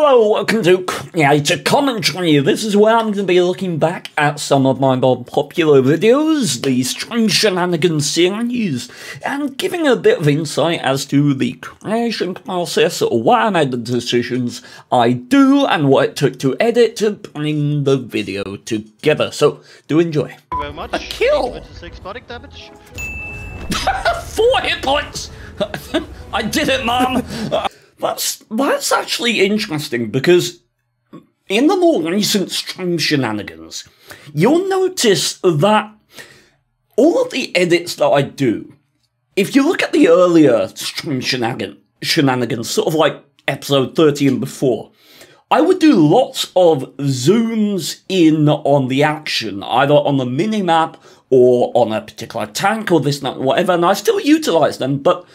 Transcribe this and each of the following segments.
Hello, welcome to Creator Commentary. This is where I'm going to be looking back at some of my more popular videos, the Strange Shenanigans series, and giving a bit of insight as to the creation process, why I made the decisions I do, and what it took to edit to bring the video together. So, do enjoy. Thank you very much. A kill! 26 body damage. 4 hit points! I did it, Mum! That's actually interesting, because in the more recent Strange Shenanigans, you'll notice that all of the edits that I do, if you look at the earlier Strange Shenanigans, sort of like episode 30 and before, I would do lots of zooms in on the action, either on the minimap or on a particular tank or this, that, whatever, and I still utilize them, but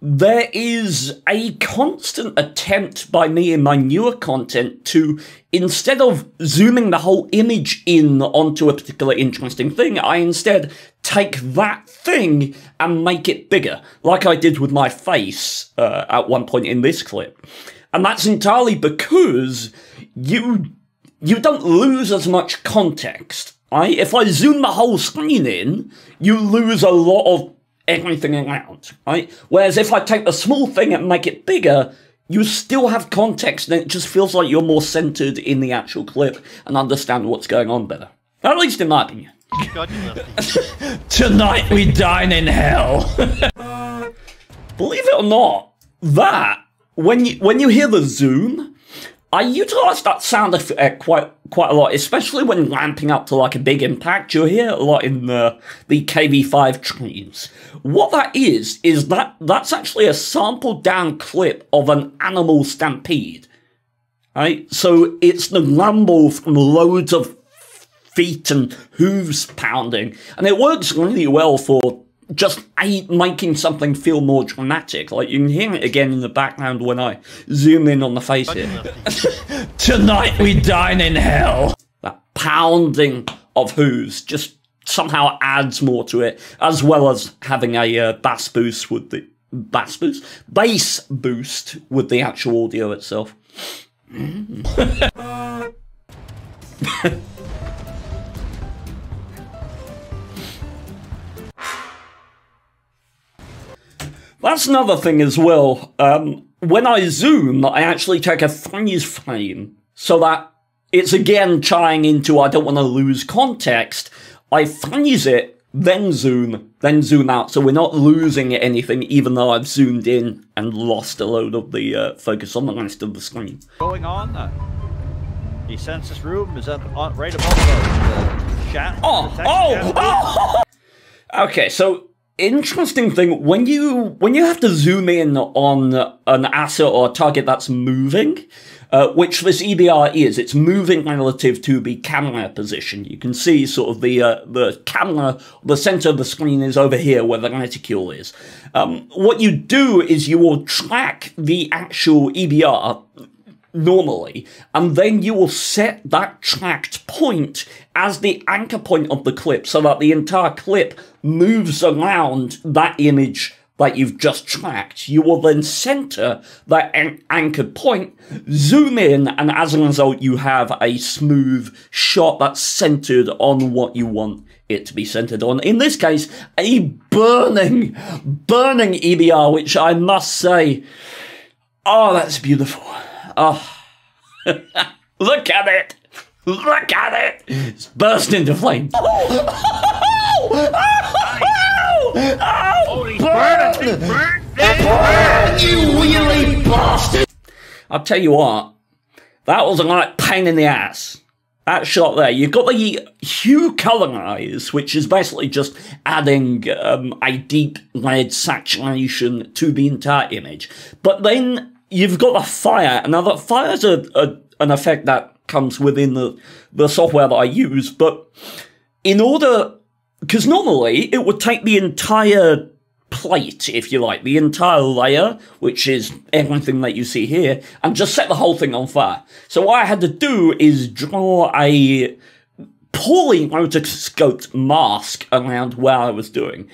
there is a constant attempt by me in my newer content to, instead of zooming the whole image in onto a particular interesting thing, I instead take that thing and make it bigger, like I did with my face at one point in this clip. And that's entirely because you don't lose as much context. If I zoom the whole screen in, you lose a lot of everything around, right? Whereas if I take the small thing and make it bigger, you still have context, and it just feels like you're more centered in the actual clip and understand what's going on better. At least in my opinion. Tonight we dine in hell. Believe it or not, that when you hear the zoom, I utilize that sound effect quite a lot, especially when ramping up to like a big impact. You'll hear it a lot in the KV5 trees. What that is that's actually a sampled down clip of an animal stampede. Right? So it's the rumble from loads of feet and hooves pounding, and it works really well for just making something feel more dramatic. Like, you can hear it again in the background when I zoom in on the face here. Tonight we dine in hell. That pounding of hooves just somehow adds more to it, as well as having a bass boost with the bass boost with the actual audio itself. That's another thing as well. When I zoom, I actually take a freeze frame so that it's again tying into I don't want to lose context. I freeze it, then zoom out, so we're not losing anything even though I've zoomed in and lost a load of the focus on the rest of the screen. Going on, the census room is up right above the chat. Oh! Okay, so interesting thing, when you have to zoom in on an asset or a target that's moving, which this EBR is, it's moving relative to the camera position. You can see sort of the camera, the center of the screen is over here where the reticule is. What you do is you will track the actual EBR normally, and then you will set that tracked point as the anchor point of the clip so that the entire clip moves around that image that you've just tracked. You will then center that anchored point, zoom in, and as a result you have a smooth shot that's centered on what you want it to be centered on. In this case, a burning EBR, which I must say, oh, that's beautiful. Oh, look at it! Look at it! It's burst into flame. Burn, you really bastard! I'll tell you what, that was a right pain in the ass. That shot there, you've got the hue colorize, which is basically just adding a deep red saturation to the entire image. But then you've got the fire. Now, the fire is an effect that comes within the software that I use, but in order, because normally it would take the entire plate, if you like, the entire layer, which is everything that you see here, and just set the whole thing on fire. So what I had to do is draw a poorly rotoscoped mask around where I was doing,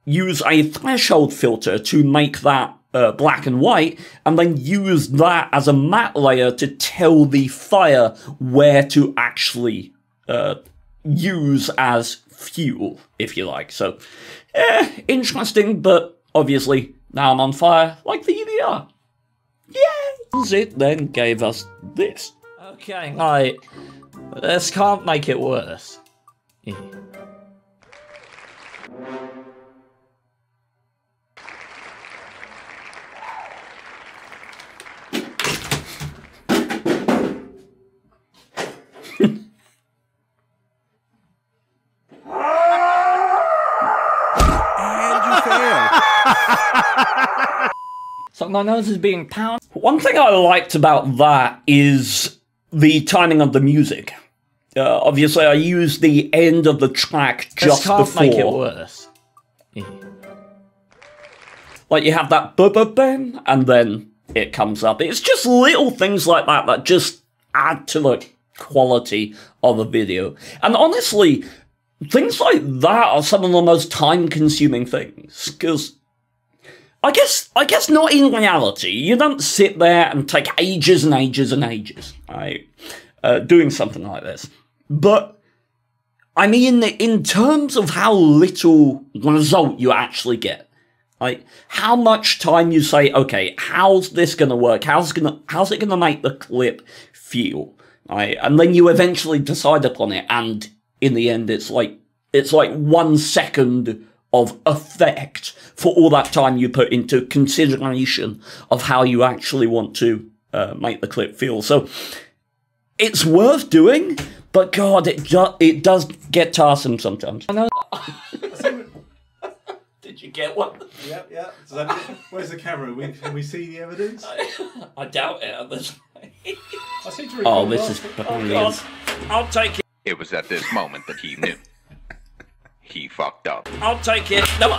use a threshold filter to make that black and white, and then use that as a matte layer to tell the fire where to actually use as fuel, if you like. So, interesting, but obviously now I'm on fire like the EDR. Yay! It then gave us this. Okay, right. This can't make it worse. So my nose is being pounded. One thing I liked about that is the timing of the music. Obviously, I used the end of the track just before. This can't make it worse. Like, you have that ba-ba-bam, and then it comes up. It's just little things like that that just add to the quality of a video. And honestly, things like that are some of the most time-consuming things, because I guess not in reality. You don't sit there and take ages and ages and ages, right, doing something like this. But, I mean, in terms of how little result you actually get, like, how much time you say, okay, how's this gonna work? How's it gonna make the clip feel? Right? And then you eventually decide upon it, and in the end, it's like 1 second of effect for all that time you put into consideration of how you actually want to make the clip feel. So it's worth doing, but God, it does get tiresome sometimes. I know. Did you get one? Yep. Where's the camera? Can we see the evidence? I doubt it at this point. I seem to recall this is brilliant. I'll take it. It was at this moment that he knew. He fucked up. I'll take it. No.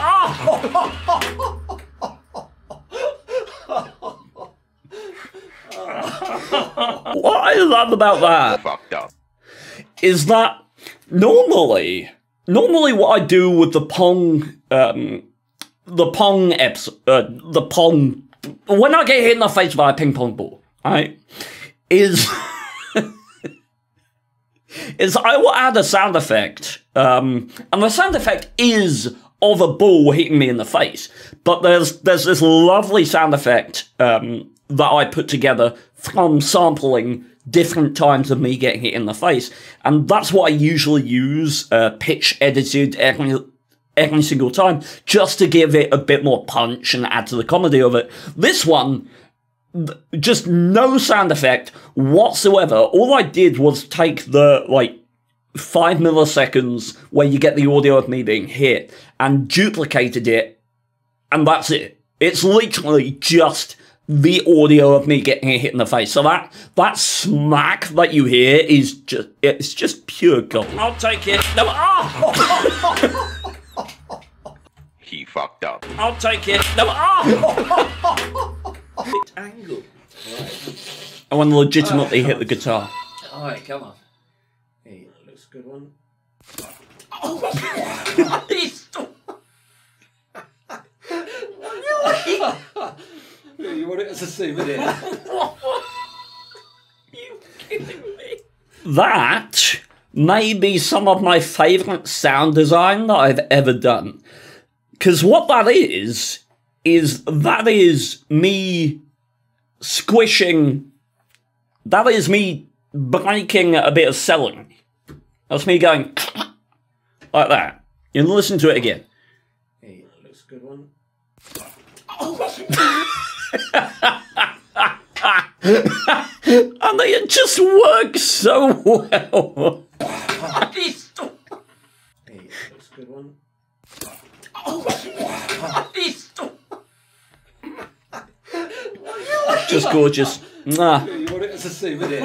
What I love about that Fucked up. is that normally what I do with the Pong episode, the Pong, when I get hit in the face by a ping pong ball, right, is I will add a sound effect, and the sound effect is of a ball hitting me in the face, but there's this lovely sound effect that I put together from sampling different times of me getting hit in the face, and that's what I usually use, pitch edited every single time, just to give it a bit more punch and add to the comedy of it. This one, just no sound effect whatsoever. All I did was take the, 5 milliseconds where you get the audio of me being hit and duplicated it, and that's it. It's literally just the audio of me getting hit in the face. So that smack that you hear is just pure gold. I'll take it. No. He fucked up. I'll take it. No. Angle. Right. I want to legitimately hit the guitar. Alright, come on. Hey, that looks a good one. You want it as a souvenir? You kidding me? That may be some of my favourite sound design that I've ever done. Because what that is me squishing, that is me breaking a bit of celery. That's me going like that. You can listen to it again. Hey, that looks a good one. And it just works so well. Hey, that looks a good one. Just gorgeous. Nah. You want it as a souvenir?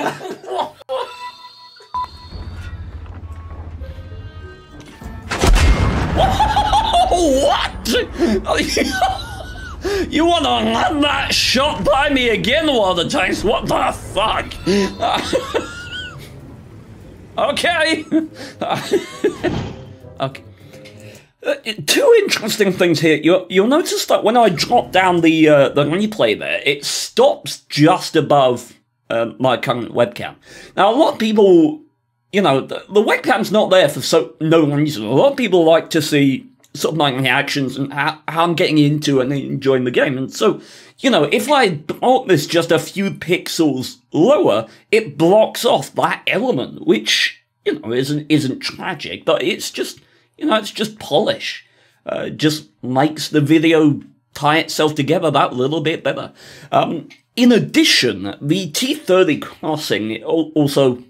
What? You want to land that shot by me again, Water Tanks? What the fuck? Okay. Okay. Two interesting things here. You'll notice that when I drop down the replay there, it stops just above my current webcam. Now, a lot of people, you know, the webcam's not there for no reason. A lot of people like to see sort of my reactions and how I'm getting into and enjoying the game. And so, you know, if I brought this just a few pixels lower, it blocks off that element, which, you know, isn't tragic, but it's just, you know, it's just polish. Just makes the video tie itself together that little bit better. In addition, the T30 crossing, also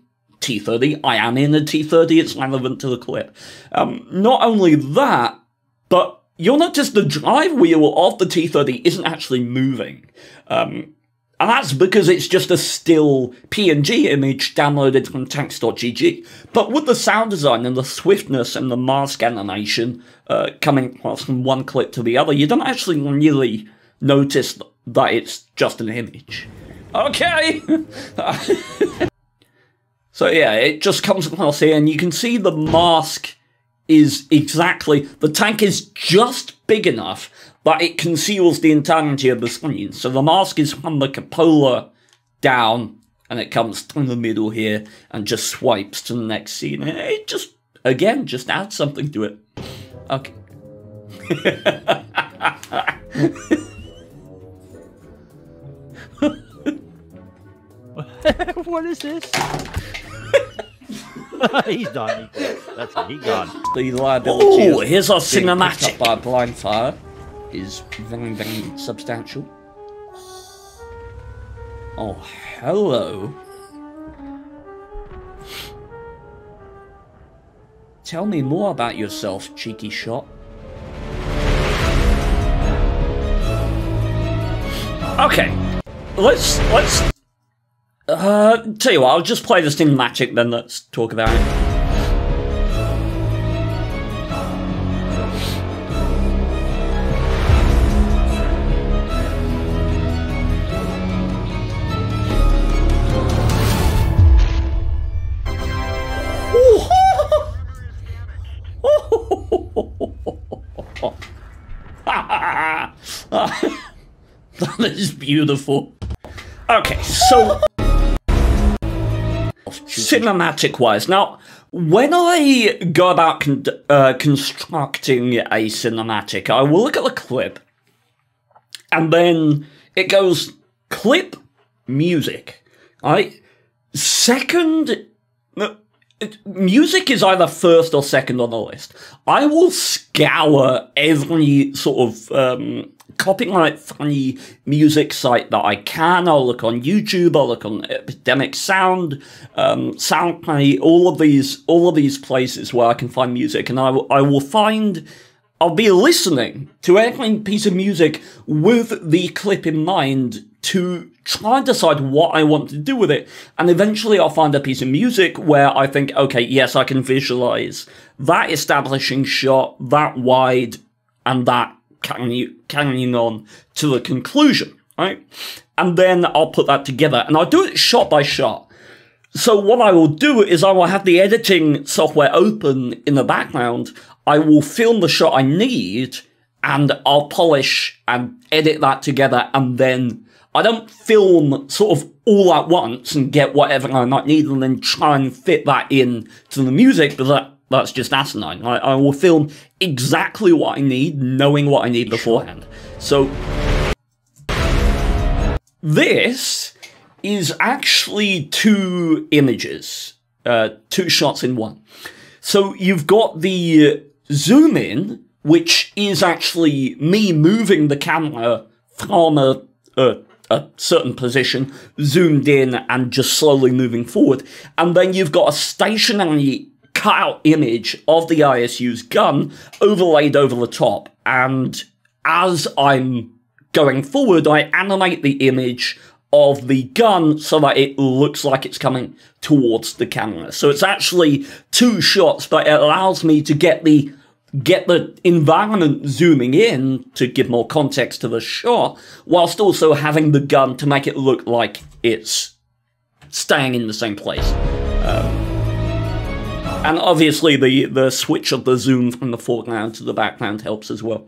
T30, I am in a T30, it's relevant to the clip. Not only that, but you'll notice the drive wheel of the T30 isn't actually moving. And that's because it's just a still PNG image downloaded from text.gg. But with the sound design and the swiftness and the mask animation coming across from one clip to the other, you don't actually really notice that it's just an image. Okay! So yeah, it just comes across here, and you can see the mask is exactly... The tank is just big enough that it conceals the entirety of the screen. So the mask is from the cupola down, and it comes through the middle here, and just swipes to the next scene. It just, again, just adds something to it. Okay. What is this? He's done. That's it. He's gone. The liability. Oh, here's our cinematic by blind fire. Is very, very substantial. Oh, hello. Tell me more about yourself, cheeky shot. Okay, let's tell you what, I'll just play the cinematic, then let's talk about it. That is beautiful. Okay, so cinematic-wise, now when I go about constructing a cinematic, I will look at the clip, and then it goes clip, music. Right? Second, music is either first or second on the list. I will scour every sort of copyright-free music site that I can. I'll look on YouTube, I'll look on Epidemic Sound, SoundCloud, all of these places where I can find music, and I'll be listening to every piece of music with the clip in mind to try and decide what I want to do with it, and eventually I'll find a piece of music where I think, okay, yes, I can visualize that establishing shot, that wide, and that carrying on to the conclusion, right? And then I'll put that together, and I'll do it shot by shot. So what I will do is I will have the editing software open in the background, I will film the shot I need, and I'll polish and edit that together, and then I don't film sort of all at once and get whatever I might need and then try and fit that in to the music, but that's just asinine. I will film exactly what I need, knowing what I need beforehand. So this is actually two images, two shots in one. So you've got the zoom in, which is actually me moving the camera from a certain position, zoomed in and just slowly moving forward. And then you've got a stationary cut-out image of the ISU's gun overlaid over the top. And as I'm going forward, I animate the image of the gun so that it looks like it's coming towards the camera. So it's actually two shots, but it allows me to get the environment zooming in to give more context to the shot, whilst also having the gun to make it look like it's staying in the same place. And obviously the switch of the zoom from the foreground to the background helps as well.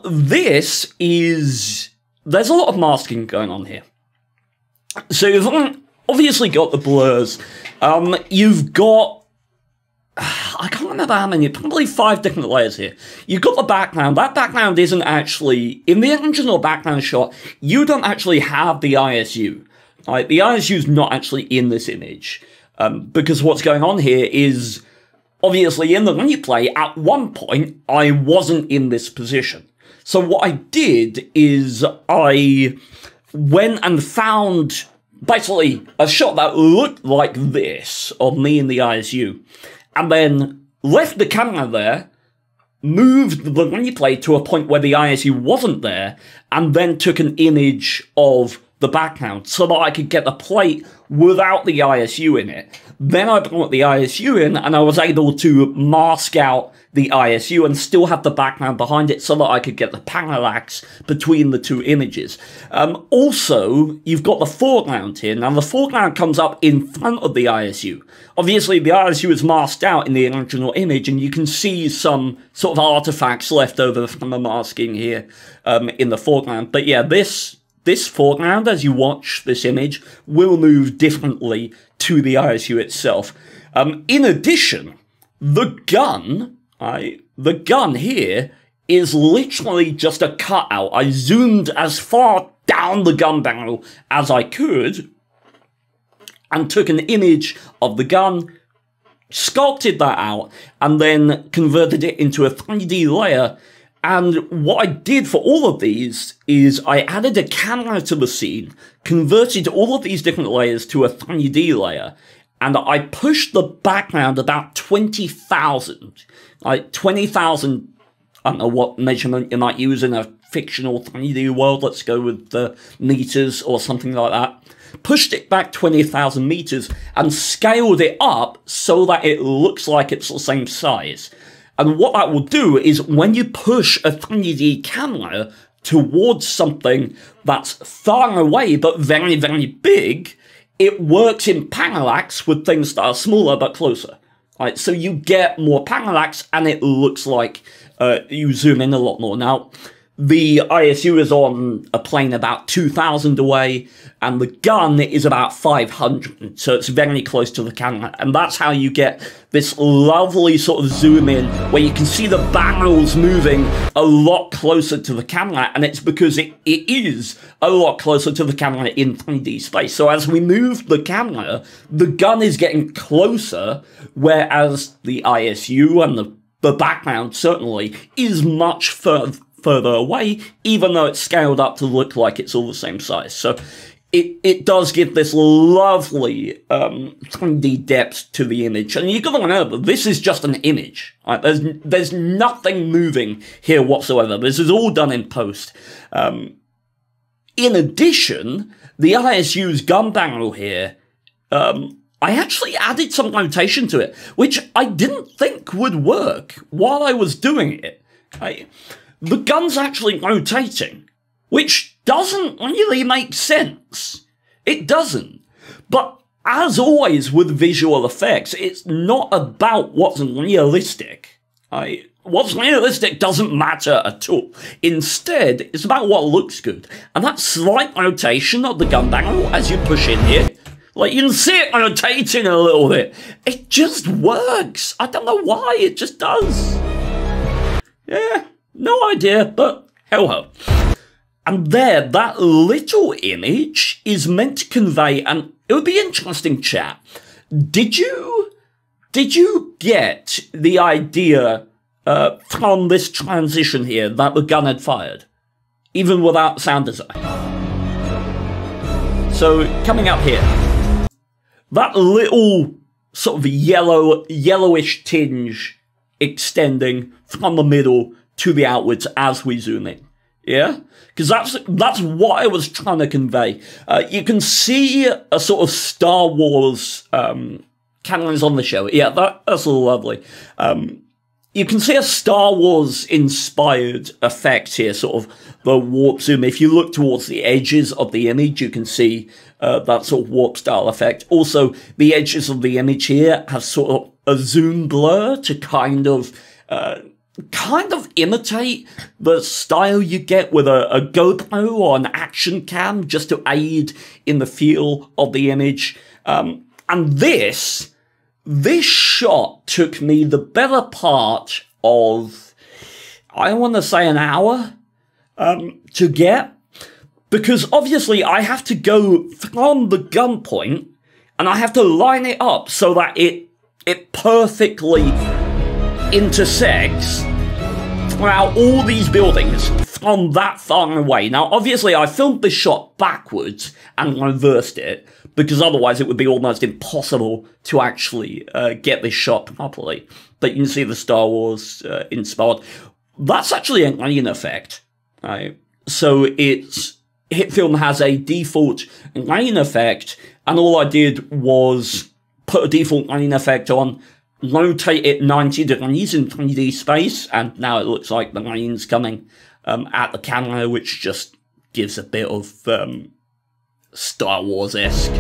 This is... There's a lot of masking going on here. So you've obviously got the blurs. You've got... I can't remember how many, probably 5 different layers here. You've got the background. That background isn't actually... In the original background shot, you don't actually have the ISU. Right? The ISU is not actually in this image. Because what's going on here is... Obviously, in the replay, at one point, I wasn't in this position. So what I did is I went and found basically a shot that looked like this of me in the ISU, and then left the camera there, moved the replay to a point where the ISU wasn't there, and then took an image of the background so that I could get the plate without the ISU in it. Then I brought the ISU in, and I was able to mask out the ISU and still have the background behind it so that I could get the parallax between the 2 images. Also, you've got the foreground here. Now, the foreground comes up in front of the ISU. Obviously, the ISU is masked out in the original image, and you can see some sort of artifacts left over from the masking here in the foreground. But yeah, this foreground, as you watch this image, will move differently to the ISU itself. In addition, the gun here is literally just a cutout. I zoomed as far down the gun barrel as I could and took an image of the gun, sculpted that out, and then converted it into a 3D layer. And what I did for all of these is I added a camera to the scene, converted all of these different layers to a 3D layer, and I pushed the background about 20,000. Like 20,000, I don't know what measurement you might use in a fictional 3D world, let's go with the meters or something like that. Pushed it back 20,000 meters and scaled it up so that it looks like it's the same size. And what that will do is when you push a 3D camera towards something that's far away but very, very big, it works in parallax with things that are smaller but closer. Right? So you get more parallax and it looks like you zoom in a lot more. Now, the ISU is on a plane about 2,000 away, and the gun is about 500, so it's very close to the camera, and that's how you get this lovely sort of zoom in, where you can see the barrels moving a lot closer to the camera, and it's because it is a lot closer to the camera in 3D space. So as we move the camera, the gun is getting closer, whereas the ISU and the background certainly is much further away, even though it's scaled up to look like it's all the same size. So it does give this lovely 3D depth to the image. And you've got to remember, this is just an image. Right? There's nothing moving here whatsoever. This is all done in post. In addition, the ISU's gun barrel here, I actually added some rotation to it, which I didn't think would work while I was doing it. The gun's actually rotating, which doesn't really make sense. It doesn't. But as always with visual effects, it's not about what's realistic. What's realistic doesn't matter at all. Instead, it's about what looks good. And that slight rotation of the gun barrel as you push in here, like you can see it rotating a little bit. It just works. I don't know why, it just does. Yeah. No idea, but ho-ho. And there, that little image is meant to convey, and it would be interesting, chat. Did you get the idea from this transition here that the gun had fired? Even without sound design. So, coming up here, that little sort of yellowish tinge extending from the middle to the outwards as we zoom in, yeah? Because that's what I was trying to convey. You can see a sort of Star Wars cameras on the show. Yeah, that's lovely. You can see a Star Wars inspired effect here, sort of the warp zoom. If you look towards the edges of the image, you can see that sort of warp style effect. Also, the edges of the image here have sort of a zoom blur to kind of imitate the style you get with a GoPro or an action cam, just to aid in the feel of the image. And this shot took me the better part of, I want to say, an hour to get, because obviously I have to go from the gun point and I have to line it up so that it perfectly intersects throughout all these buildings from that far away. Now, obviously, I filmed this shot backwards and reversed it, because otherwise it would be almost impossible to actually get this shot properly. But you can see the Star Wars inspired. That's actually a rain effect, right? So HitFilm has a default rain effect, and all I did was put a default rain effect on, rotate it 90 degrees in 3D space, and now it looks like the rain's coming at the camera, which just gives a bit of Star Wars-esque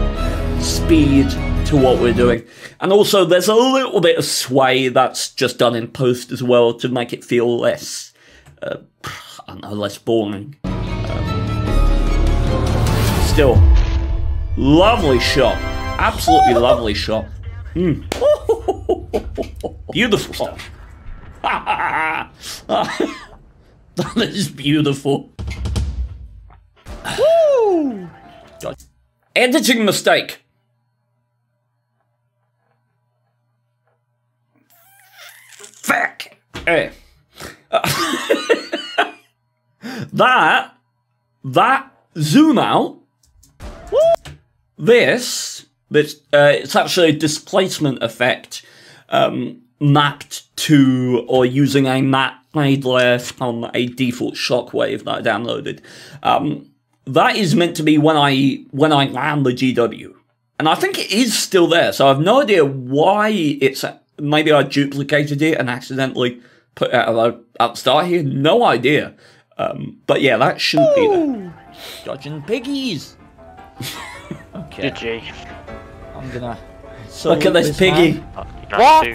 speed to what we're doing. And also there's a little bit of sway that's just done in post as well to make it feel less, I don't know, less boring. Still, lovely shot. Absolutely lovely shot. Beautiful stuff. That is beautiful. Woo! Editing mistake. Fuck. Hey. That zoom out. This it's actually a displacement effect mapped to, or using a matte grade layer from a default shockwave that I downloaded. That is meant to be when I land the GW, and I think it is still there. So I have no idea why it's. Maybe I duplicated it and accidentally put it at the start here. No idea. But yeah, that shouldn't be there. Dodging piggies. Okay. GG. I'm gonna look at this piggy. What?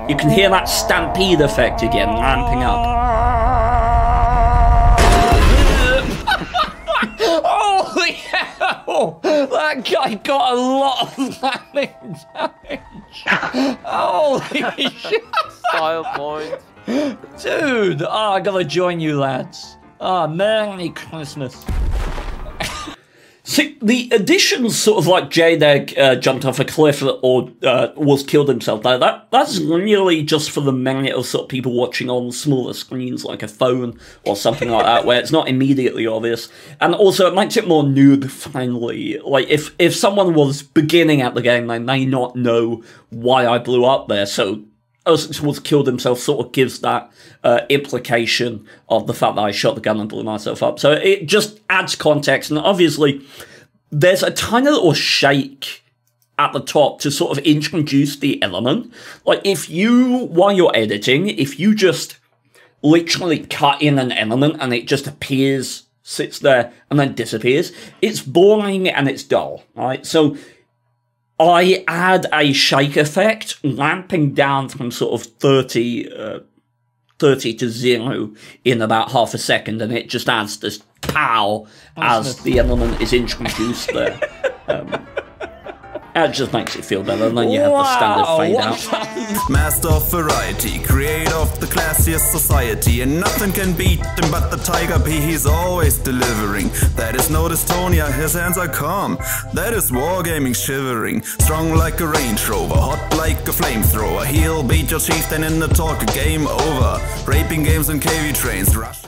You can hear that stampede effect again, ramping up. Holy hell! That guy got a lot of damage. Holy shit! Style point. Dude, I gotta join you lads. Merry Christmas. See, the additions sort of like J-Deg jumped off a cliff or was killed himself, though, that's really just for the merit of sort of people watching on smaller screens like a phone or something like that, where it's not immediately obvious. And also it makes it more noob-friendly. Like, if someone was beginning at the game, they may not know why I blew up there, so was killed himself sort of gives that implication of the fact that I shot the gun and blew myself up. So it just adds context, and obviously there's a tiny little shake at the top to sort of introduce the element. Like, if you, while you're editing, if you just literally cut in an element and it just appears, sits there, and then disappears, it's boring and it's dull, right? So I add a shake effect, ramping down from sort of 30 to 0 in about half a second, and it just adds this pow as the element is introduced there. That just makes it feel better, and then you have the standard fade out. Master of variety, creator of the classiest society, and nothing can beat him but the Tiger P, he's always delivering. That is no Estonia, his hands are calm. That is wargaming shivering, strong like a Range Rover, hot like a flamethrower. He'll beat your chieftain in the talk, game over. Raping games and KV trains, rush.